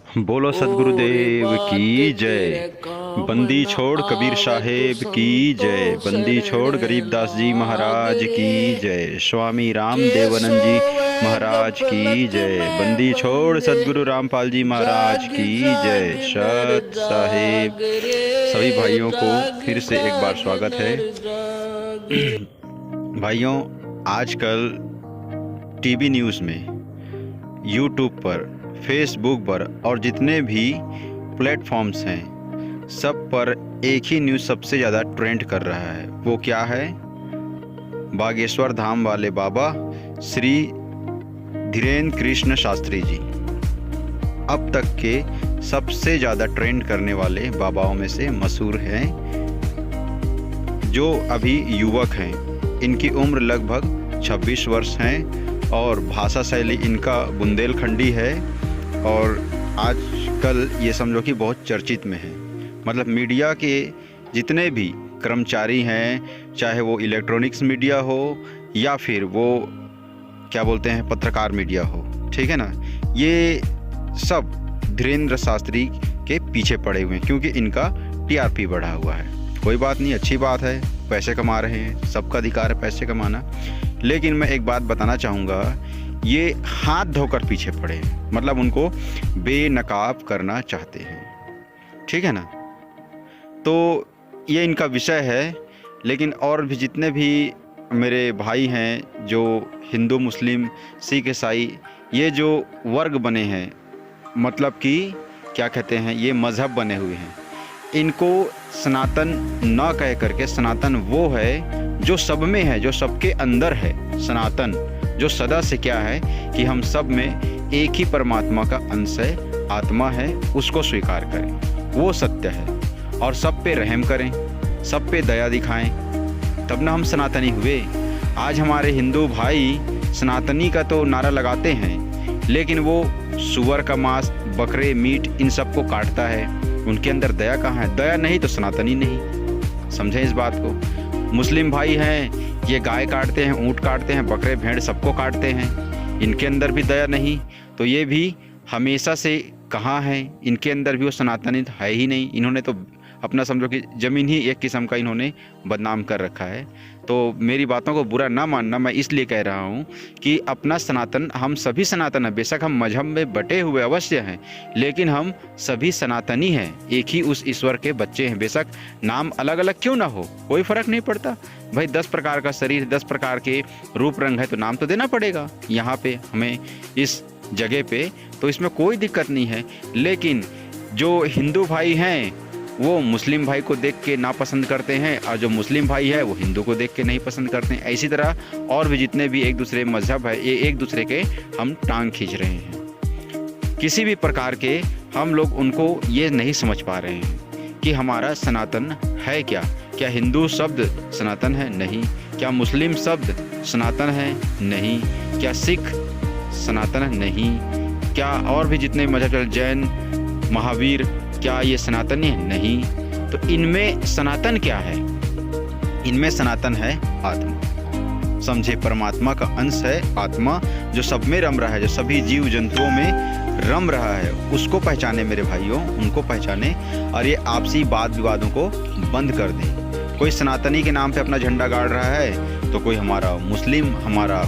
बोलो सदगुरुदेव की जय। बंदी छोड़ कबीर साहेब की जय। बंदी छोड़ गरीबदास जी महाराज की जय। स्वामी राम देवानंद जी महाराज की जय। बंदी छोड़ सदगुरु रामपाल जी महाराज की जय। सत साहेब। सभी भाइयों को फिर से एक बार स्वागत है। भाइयों, आजकल टीवी न्यूज़ में, यूट्यूब पर, फेसबुक पर और जितने भी प्लेटफॉर्म्स हैं, सब पर एक ही न्यूज़ सबसे ज़्यादा ट्रेंड कर रहा है। वो क्या है? बागेश्वर धाम वाले बाबा श्री धीरेन्द्र कृष्ण शास्त्री जी अब तक के सबसे ज़्यादा ट्रेंड करने वाले बाबाओं में से मशहूर हैं। जो अभी युवक हैं, इनकी उम्र लगभग 26 वर्ष हैं और भाषा शैली इनका बुंदेलखंडी है और आजकल ये समझो कि बहुत चर्चित में है। मतलब मीडिया के जितने भी कर्मचारी हैं, चाहे वो इलेक्ट्रॉनिक्स मीडिया हो या फिर वो क्या बोलते हैं पत्रकार मीडिया हो, ठीक है ना, ये सब धीरेन्द्र शास्त्री के पीछे पड़े हुए हैं क्योंकि इनका टीआरपी बढ़ा हुआ है। कोई बात नहीं, अच्छी बात है, पैसे कमा रहे हैं, सबका अधिकार है पैसे कमाना। लेकिन मैं एक बात बताना चाहूँगा, ये हाथ धोकर पीछे पड़े हैं, मतलब उनको बेनकाब करना चाहते हैं, ठीक है ना। तो ये इनका विषय है। लेकिन और भी जितने भी मेरे भाई हैं जो हिंदू, मुस्लिम, सिख, ईसाई, ये जो वर्ग बने हैं, मतलब कि क्या कहते हैं, ये मज़हब बने हुए हैं, इनको सनातन न कह करके, सनातन वो है जो सब में है, जो सबके अंदर है। सनातन जो सदा से क्या है कि हम सब में एक ही परमात्मा का अंश है, आत्मा है, उसको स्वीकार करें, वो सत्य है। और सब पे रहम करें, सब पे दया दिखाएं, तब ना हम सनातनी हुए। आज हमारे हिंदू भाई सनातनी का तो नारा लगाते हैं, लेकिन वो सुअर का मांस, बकरे, मीट, इन सब को काटता है। उनके अंदर दया कहाँ है? दया नहीं तो सनातनी नहीं। समझें इस बात को। मुस्लिम भाई हैं, ये गाय काटते हैं, ऊँट काटते हैं, बकरे, भेड़ सबको काटते हैं, इनके अंदर भी दया नहीं। तो ये भी हमेशा से कहाँ है, इनके अंदर भी वो सनातनी तो है ही नहीं। इन्होंने तो अपना समझो कि ज़मीन ही एक किस्म का इन्होंने बदनाम कर रखा है। तो मेरी बातों को बुरा ना मानना, मैं इसलिए कह रहा हूँ कि अपना सनातन, हम सभी सनातन हैं। बेशक हम मजहब में बटे हुए अवश्य हैं, लेकिन हम सभी सनातनी हैं, एक ही उस ईश्वर के बच्चे हैं। बेशक नाम अलग अलग क्यों ना हो, कोई फ़र्क नहीं पड़ता भाई। 10 प्रकार का शरीर, 10 प्रकार के रूप रंग है, तो नाम तो देना पड़ेगा यहाँ पे हमें, इस जगह पे, तो इसमें कोई दिक्कत नहीं है। लेकिन जो हिंदू भाई हैं वो मुस्लिम भाई को देख के नापसंद करते हैं, और जो मुस्लिम भाई है वो हिंदू को देख के नहीं पसंद करते हैं। इसी तरह और भी जितने भी एक दूसरे मजहब है, ये एक दूसरे के हम टांग खींच रहे हैं। किसी भी प्रकार के हम लोग उनको ये नहीं समझ पा रहे हैं कि हमारा सनातन है क्या। क्या हिंदू शब्द सनातन है? नहीं। क्या मुस्लिम शब्द सनातन है? नहीं। क्या सिख सनातन है? नहीं। क्या और भी जितने मजहब, जैन, महावीर, क्या ये सनातन है? नहीं। तो इनमें सनातन क्या है? इनमें सनातन है आत्मा। समझे, परमात्मा का अंश है आत्मा, जो सब में रम रहा है, जो सभी जीव जंतुओं में रम रहा है। उसको पहचाने मेरे भाइयों, उनको पहचाने, और ये आपसी वाद विवादों को बंद कर दें। कोई सनातनी के नाम पे अपना झंडा गाड़ रहा है, तो कोई हमारा मुस्लिम, हमारा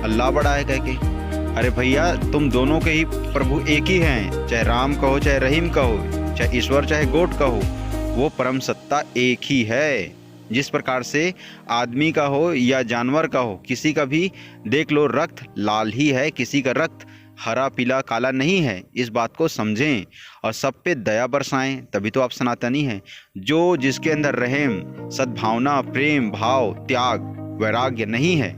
अल्लाह बड़ा है कह के। अरे भैया, तुम दोनों के ही प्रभु एक ही हैं, चाहे राम कहो, चाहे रहीम कहो, चाहे ईश्वर, चाहे गोट कहो, वो परम सत्ता एक ही है। जिस प्रकार से आदमी का हो या जानवर का हो, किसी का भी देख लो रक्त लाल ही है, किसी का रक्त हरा, पीला, काला नहीं है। इस बात को समझें और सब पे दया बरसाएं, तभी तो आप सनातनी हैं। जो जिसके अंदर रहम, सद्भावना, प्रेम भाव, त्याग, वैराग्य नहीं है,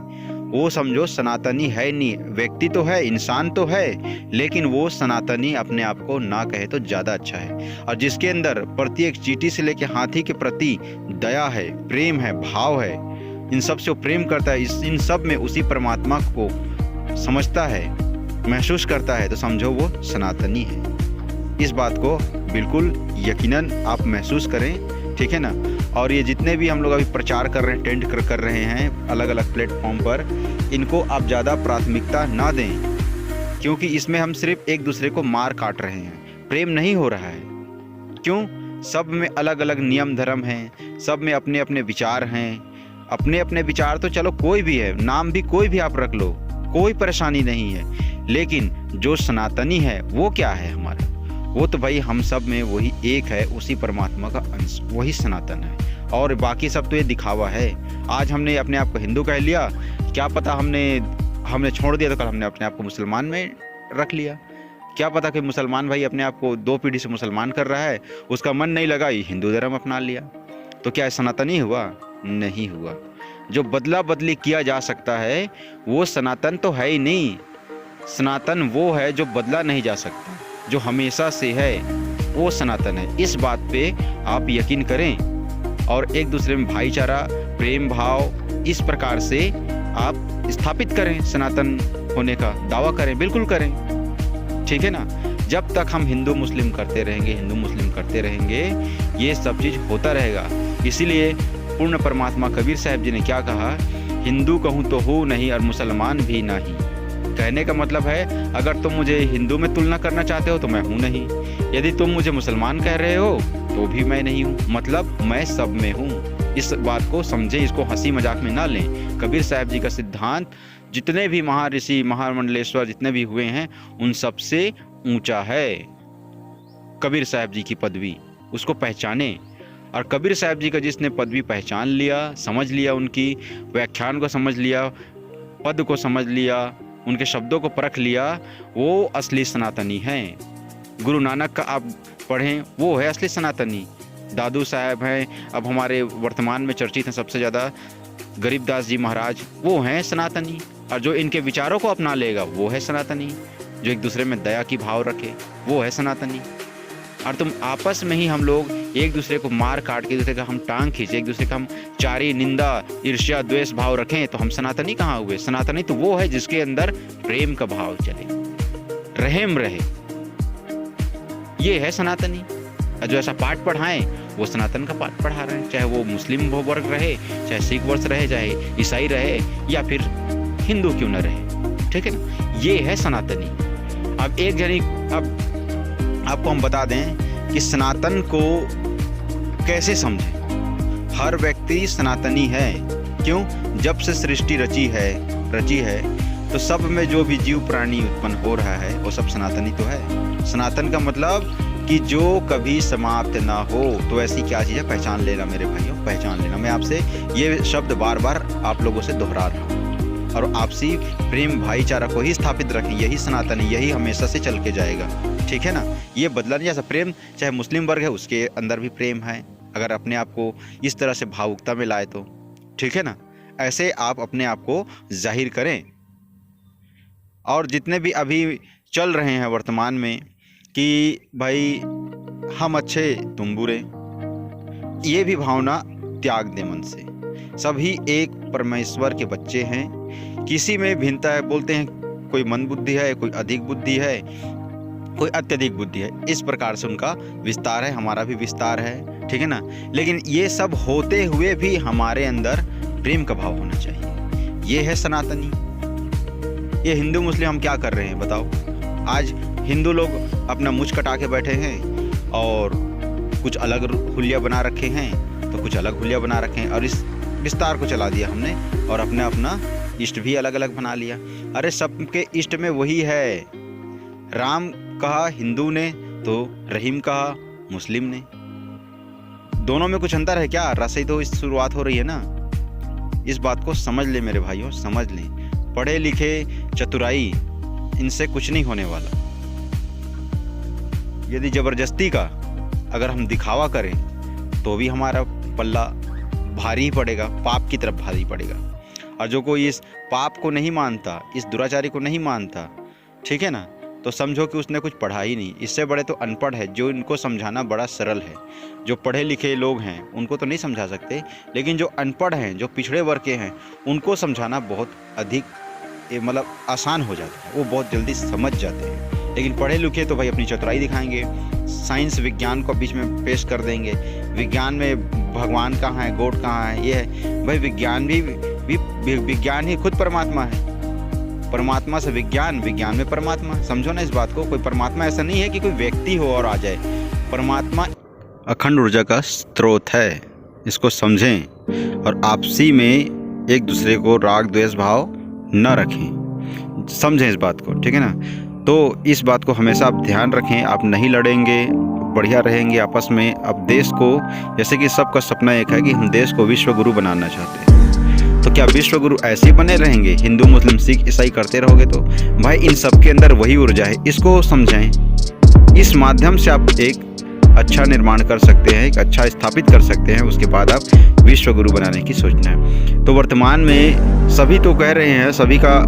वो समझो सनातनी है नहीं। व्यक्ति तो है, इंसान तो है, लेकिन वो सनातनी अपने आप को ना कहे तो ज़्यादा अच्छा है। और जिसके अंदर प्रत्येक चींटी से लेकर हाथी के प्रति दया है, प्रेम है, भाव है, इन सब से वो प्रेम करता है, इन सब में उसी परमात्मा को समझता है, महसूस करता है, तो समझो वो सनातनी है। इस बात को बिल्कुल यकीनन आप महसूस करें, ठीक है ना। और ये जितने भी हम लोग अभी प्रचार कर रहे हैं, टेंट कर रहे हैं अलग अलग प्लेटफॉर्म पर, इनको आप ज़्यादा प्राथमिकता ना दें। क्योंकि इसमें हम सिर्फ एक दूसरे को मार काट रहे हैं, प्रेम नहीं हो रहा है। क्यों? सब में अलग अलग नियम धर्म हैं, सब में अपने अपने विचार हैं। अपने अपने विचार तो चलो कोई भी है, नाम भी कोई भी आप रख लो, कोई परेशानी नहीं है। लेकिन जो सनातनी है वो क्या है हमारा? वो तो भाई हम सब में वही एक है, उसी परमात्मा का अंश, वही सनातन है। और बाकी सब तो ये दिखावा है। आज हमने अपने आप को हिंदू कह लिया, क्या पता हमने छोड़ दिया तो कल हमने अपने आप को मुसलमान में रख लिया। क्या पता कि मुसलमान भाई अपने आप को 2 पीढ़ी से मुसलमान कर रहा है, उसका मन नहीं लगा, ये हिंदू धर्म अपना लिया। तो क्या सनातनी हुआ? नहीं हुआ। जो बदला बदली किया जा सकता है वो सनातन तो है ही नहीं। सनातन वो है जो बदला नहीं जा सकता, जो हमेशा से है, वो सनातन है। इस बात पे आप यकीन करें और एक दूसरे में भाईचारा, प्रेम भाव इस प्रकार से आप स्थापित करें, सनातन होने का दावा करें, बिल्कुल करें, ठीक है ना। जब तक हम हिंदू मुस्लिम करते रहेंगे ये सब चीज़ होता रहेगा। इसीलिए पूर्ण परमात्मा कबीर साहब जी ने क्या कहा, हिंदू कहूँ तो हूँ नहीं और मुसलमान भी नहीं। कहने का मतलब है, अगर तुम मुझे हिंदू में तुलना करना चाहते हो तो मैं हूँ नहीं, यदि तुम मुझे मुसलमान कह रहे हो तो भी मैं नहीं हूँ, मतलब मैं सब में हूँ। इस बात को समझें, इसको हंसी मजाक में ना लें। कबीर साहब जी का सिद्धांत जितने भी महर्षि महामंडलेश्वर जितने भी हुए हैं उन सबसे ऊंचा है। कबीर साहब जी की पदवी, उसको पहचाने। और कबीर साहब जी का जिसने पदवी पहचान लिया, समझ लिया, उनकी व्याख्यान को समझ लिया, पद को समझ लिया, उनके शब्दों को परख लिया, वो असली सनातनी हैं। गुरु नानक का आप पढ़ें, वो है असली सनातनी। दादू साहब हैं, अब हमारे वर्तमान में चर्चित हैं सबसे ज़्यादा, गरीबदास जी महाराज, वो हैं सनातनी। और जो इनके विचारों को अपना लेगा वो है सनातनी। जो एक दूसरे में दया की भाव रखे वो है सनातनी। और तुम आपस में ही हम लोग एक दूसरे को मार काट के, एक दूसरे का हम टांग खींचे, एक दूसरे का हम चारी निंदा ईर्ष्या द्वेष भाव रखें, तो हम सनातनी कहाँ हुए? सनातनी तो वो है जिसके अंदर प्रेम का भाव चले, रहम रहे, ये है सनातनी। जो ऐसा पाठ पढ़ाएं वो सनातन का पाठ पढ़ा रहे हैं, चाहे वो मुस्लिम वर्ग रहे, चाहे सिख वर्ग रहे, चाहे ईसाई रहे, या फिर हिंदू क्यों न रहे, ठीक है ना। ये है सनातनी। अब एक जनी, अब आपको हम बता दें कि सनातन को कैसे समझें। हर व्यक्ति सनातनी है। क्यों? जब से सृष्टि रची है तो सब में जो भी जीव प्राणी उत्पन्न हो रहा है वो सब सनातनी तो है। सनातन का मतलब कि जो कभी समाप्त ना हो। तो ऐसी क्या चीज़ है? पहचान लेना मेरे भाइयों, पहचान लेना। मैं आपसे ये शब्द बार बार आप लोगों से दोहरा रहा हूँ। और आपसी प्रेम भाईचारा को ही स्थापित रखें, यही सनातनी, यही हमेशा से चल के जाएगा, ठीक है ना। ये बदला नहीं। जैसा प्रेम चाहे मुस्लिम वर्ग है उसके अंदर भी प्रेम है, अगर अपने आप को इस तरह से भावुकता में लाए तो, ठीक है ना। ऐसे आप अपने आप को जाहिर करें। और जितने भी अभी चल रहे हैं वर्तमान में कि भाई हम अच्छे तुम बुरे, ये भी भावना त्याग दे मन से। सभी एक परमेश्वर के बच्चे हैं। किसी में भिन्नता है, बोलते हैं कोई मंद बुद्धि है, कोई अधिक बुद्धि है, कोई अत्यधिक बुद्धि है। इस प्रकार से उनका विस्तार है, हमारा भी विस्तार है, ठीक है ना। लेकिन ये सब होते हुए भी हमारे अंदर प्रेम का भाव होना चाहिए। ये है सनातनी। ये हिंदू मुस्लिम हम क्या कर रहे हैं बताओ? आज हिंदू लोग अपना मुझ कटा के बैठे हैं और कुछ अलग हुलिया बना रखे हैं, तो कुछ अलग हुलिया बना रखे हैं, और इस विस्तार को चला दिया हमने, और अपना इष्ट भी अलग अलग बना लिया। अरे सबके इष्ट में वही है। राम कहा हिंदू ने तो रहीम कहा मुस्लिम ने। दोनों में कुछ अंतर है क्या? रस तो इस शुरुआत हो रही है ना। इस बात को समझ ले मेरे भाइयों, समझ लें। पढ़े लिखे चतुराई, इनसे कुछ नहीं होने वाला। यदि जबरदस्ती का अगर हम दिखावा करें तो भी हमारा पल्ला भारी ही पड़ेगा, पाप की तरफ भारी पड़ेगा। और जो कोई इस पाप को नहीं मानता, इस दुराचारी को नहीं मानता, ठीक है ना, तो समझो कि उसने कुछ पढ़ा ही नहीं। इससे बड़े तो अनपढ़ है, जो इनको समझाना बड़ा सरल है। जो पढ़े लिखे लोग हैं उनको तो नहीं समझा सकते, लेकिन जो अनपढ़ हैं, जो पिछड़े वर्ग के हैं, उनको समझाना बहुत अधिक मतलब आसान हो जाता है। वो बहुत जल्दी समझ जाते हैं। लेकिन पढ़े लिखे तो भाई अपनी चतुराई दिखाएंगे, साइंस विज्ञान को बीच में पेश कर देंगे। विज्ञान में भगवान कहाँ है, गॉड कहाँ है, ये है भाई। विज्ञान भी विज्ञान ही खुद परमात्मा है। परमात्मा से विज्ञान, विज्ञान में परमात्मा। समझो ना इस बात को। कोई परमात्मा ऐसा नहीं है कि कोई व्यक्ति हो और आ जाए। परमात्मा अखंड ऊर्जा का स्रोत है, इसको समझें। और आपसी में एक दूसरे को राग द्वेष भाव न रखें, समझें इस बात को, ठीक है ना। तो इस बात को हमेशा आप ध्यान रखें। आप नहीं लड़ेंगे, बढ़िया रहेंगे आपस में। अब देश को, जैसे कि सबका सपना एक है कि हम देश को विश्व गुरु बनाना चाहते हैं, तो क्या विश्व गुरु ऐसे ही बने रहेंगे? हिंदू मुस्लिम सिख ईसाई करते रहोगे तो भाई इन सब के अंदर वही ऊर्जा है, इसको समझें। इस माध्यम से आप एक अच्छा निर्माण कर सकते हैं, एक अच्छा स्थापित कर सकते हैं। उसके बाद आप विश्व गुरु बनाने की सोचना है। तो वर्तमान में सभी तो कह रहे हैं, सभी का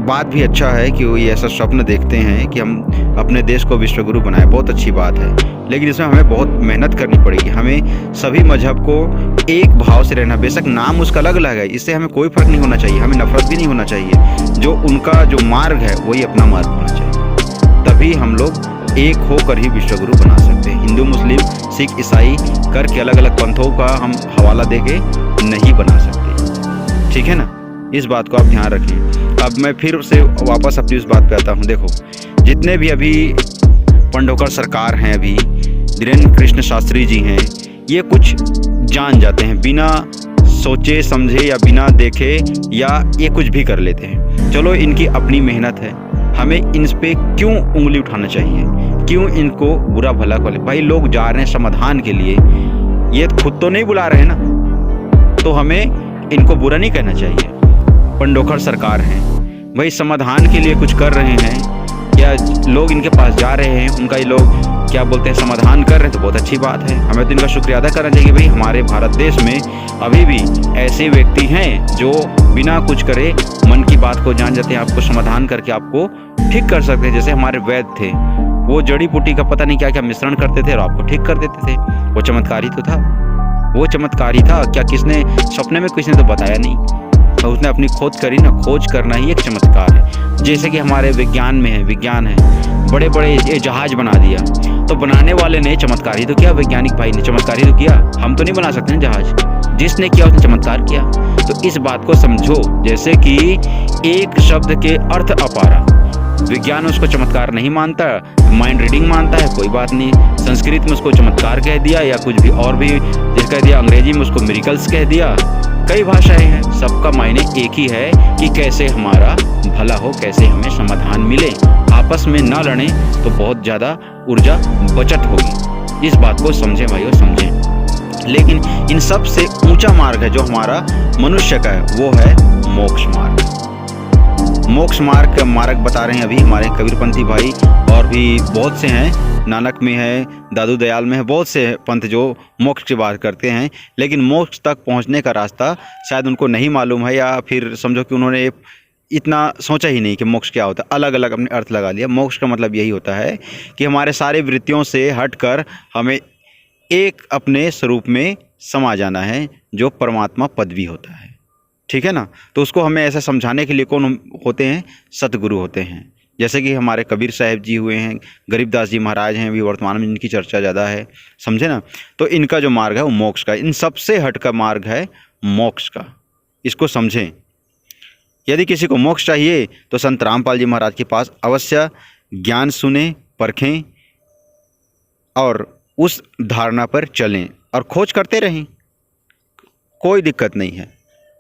बात भी अच्छा है कि वो ये ऐसा स्वप्न देखते हैं कि हम अपने देश को विश्व गुरु बनाए। बहुत अच्छी बात है, लेकिन इसमें हमें बहुत मेहनत करनी पड़ेगी। हमें सभी मजहब को एक भाव से रहना, बेशक नाम उसका अलग अलग है, इससे हमें कोई फर्क नहीं होना चाहिए। हमें नफरत भी नहीं होना चाहिए। जो उनका जो मार्ग है वही अपना मार्ग होना चाहिए। तभी हम लोग एक होकर ही विश्व गुरु बना सकते हैं। हिंदू मुस्लिम सिख ईसाई करके अलग अलग पंथों का हम हवाला देके नहीं बना सकते, ठीक है ना। इस बात को आप ध्यान रखें। अब मैं फिर से वापस अपनी उस बात पे आता हूँ। देखो, जितने भी अभी पंडोकर सरकार हैं, अभी धीरेन्द्र कृष्ण शास्त्री जी हैं, ये कुछ जान जाते हैं बिना सोचे समझे या बिना देखे, या ये कुछ भी कर लेते हैं। चलो, इनकी अपनी मेहनत है, हमें इन पे क्यों उंगली उठाना चाहिए? क्यों इनको बुरा भला बोले? भाई लोग जा रहे हैं समाधान के लिए, ये खुद तो नहीं बुला रहे हैं ना, तो हमें इनको बुरा नहीं कहना चाहिए। पंडोकर सरकार हैं भाई, समाधान के लिए कुछ कर रहे हैं, या लोग इनके पास जा रहे हैं, उनका ये लोग क्या बोलते हैं समाधान कर रहे हैं, तो बहुत अच्छी बात है। हमें तो इनका शुक्रिया अदा करना चाहिए। भाई हमारे भारत देश में अभी भी ऐसे व्यक्ति हैं जो बिना कुछ करे मन की बात को जान जाते हैं, आपको समाधान करके आपको ठीक कर सकते हैं। जैसे हमारे वैद्य थे, वो जड़ी बूटी का पता नहीं क्या क्या मिश्रण करते थे और आपको ठीक कर देते थे। वो चमत्कारी तो था, वो चमत्कारी था क्या? किसने सपने में, किसने तो बताया नहीं, और उसने अपनी खोज करी ना। खोज करना ही एक चमत्कार है। जैसे कि हमारे विज्ञान में है, विज्ञान है, बड़े बड़े ये जहाज बना दिया, तो बनाने वाले ने चमत्कारी तो किया, वैज्ञानिक भाई ने चमत्कारी तो किया। हम तो नहीं बना सकते ना जहाज, जिसने किया उसने चमत्कार किया। तो इस बात को समझो, जैसे कि एक शब्द के अर्थ अपारा, विज्ञान उसको चमत्कार नहीं मानता, माइंड रीडिंग मानता है, कोई बात नहीं। संस्कृत में उसको चमत्कार कह दिया, या कुछ भी और भी जैसे कह दिया, अंग्रेजी में उसको मिरेकल्स कह दिया। कई भाषाएं हैं, सबका मायने एक ही है कि कैसे हमारा भला हो, कैसे हमें समाधान मिले। आपस में ना लड़ें तो बहुत ज़्यादा ऊर्जा बचत होगी। इस बात को समझें भाइयों, समझें। लेकिन इन सब से ऊंचा मार्ग है जो हमारा मनुष्य का है, वो है मोक्ष मार्ग। मोक्ष मार्ग का मार्ग बता रहे हैं अभी हमारे कबीरपंथी भाई, और भी बहुत से हैं, नानक में है, दादू दयाल में है, बहुत से पंथ जो मोक्ष की बात करते हैं। लेकिन मोक्ष तक पहुंचने का रास्ता शायद उनको नहीं मालूम है, या फिर समझो कि उन्होंने इतना सोचा ही नहीं कि मोक्ष क्या होता है। अलग अलग अपने अर्थ लगा लिया। मोक्ष का मतलब यही होता है कि हमारे सारे वृत्तियों से हटकर हमें एक अपने स्वरूप में समा जाना है, जो परमात्मा पदवी होता है, ठीक है ना। तो उसको हमें ऐसा समझाने के लिए कौन होते हैं? सतगुरु होते हैं। जैसे कि हमारे कबीर साहिब जी हुए हैं, गरीबदास जी महाराज हैं, अभी वर्तमान में इनकी चर्चा ज़्यादा है, समझे ना। तो इनका जो मार्ग है वो मोक्ष का, इन सबसे हट का मार्ग है मोक्ष का। इसको समझें। यदि किसी को मोक्ष चाहिए तो संत रामपाल जी महाराज के पास अवश्य ज्ञान सुने, परखें और उस धारणा पर चलें और खोज करते रहें। कोई दिक्कत नहीं है,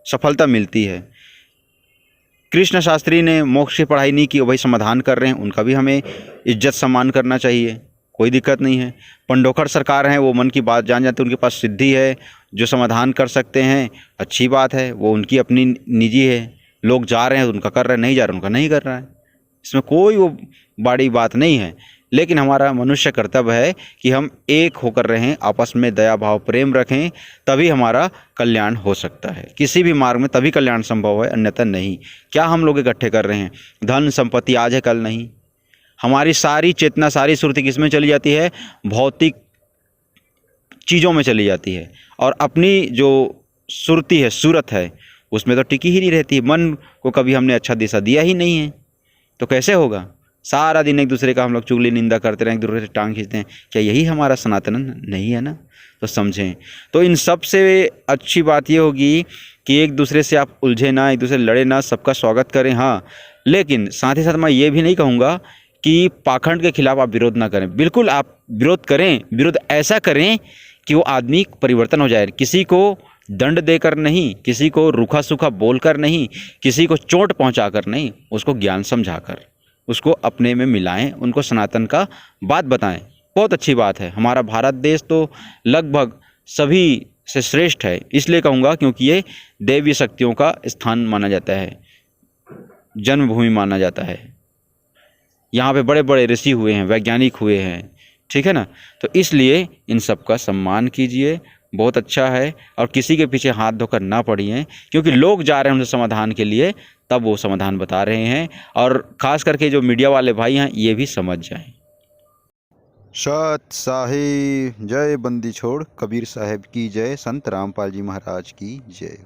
सफलता मिलती है। कृष्ण शास्त्री ने मोक्ष की पढ़ाई नहीं की, वही समाधान कर रहे हैं, उनका भी हमें इज्जत सम्मान करना चाहिए, कोई दिक्कत नहीं है। पंडोकर सरकार हैं, वो मन की बात जान जाते हैं, उनके पास सिद्धि है, जो समाधान कर सकते हैं, अच्छी बात है, वो उनकी अपनी निजी है। लोग जा रहे हैं तो उनका कर रहे हैं, नहीं जा रहे उनका नहीं कर रहा है, इसमें कोई वो बड़ी बात नहीं है। लेकिन हमारा मनुष्य कर्तव्य है कि हम एक होकर रहें, आपस में दया भाव प्रेम रखें, तभी हमारा कल्याण हो सकता है। किसी भी मार्ग में तभी कल्याण संभव है, अन्यथा नहीं। क्या हम लोग इकट्ठे कर रहे हैं? धन संपत्ति आज है कल नहीं। हमारी सारी चेतना, सारी सुरती किस में चली जाती है? भौतिक चीज़ों में चली जाती है, और अपनी जो सुरती है, सूरत है, उसमें तो टिकी ही नहीं रहती। मन को कभी हमने अच्छा दिशा दिया ही नहीं है, तो कैसे होगा? सारा दिन एक दूसरे का हम लोग चुगली निंदा करते रहें, एक दूसरे से टांग खींचते हैं, क्या यही हमारा सनातन नहीं है ना? तो समझें। तो इन सब से अच्छी बात ये होगी कि एक दूसरे से आप उलझे ना, एक दूसरे से लड़े ना, सबका स्वागत करें। हाँ, लेकिन साथ ही साथ मैं ये भी नहीं कहूँगा कि पाखंड के खिलाफ आप विरोध ना करें। बिल्कुल आप विरोध करें, विरोध ऐसा करें कि वो आदमी परिवर्तन हो जाए। किसी को दंड देकर नहीं, किसी को रूखा सूखा बोलकर नहीं, किसी को चोट पहुंचाकर नहीं, उसको ज्ञान समझाकर उसको अपने में मिलाएं, उनको सनातन का बात बताएं। बहुत अच्छी बात है। हमारा भारत देश तो लगभग सभी से श्रेष्ठ है, इसलिए कहूँगा क्योंकि ये दैवीय शक्तियों का स्थान माना जाता है, जन्मभूमि माना जाता है। यहाँ पे बड़े बड़े ऋषि हुए हैं, वैज्ञानिक हुए हैं, ठीक है ना? तो इसलिए इन सब का सम्मान कीजिए, बहुत अच्छा है। और किसी के पीछे हाथ धोकर ना पड़िए, क्योंकि लोग जा रहे हैं उनसे समाधान के लिए, तब वो समाधान बता रहे हैं। और ख़ास करके जो मीडिया वाले भाई हैं, ये भी समझ जाएं। सत साहिब जय, बंदी छोड़ कबीर साहब की जय, संत रामपाल जी महाराज की जय।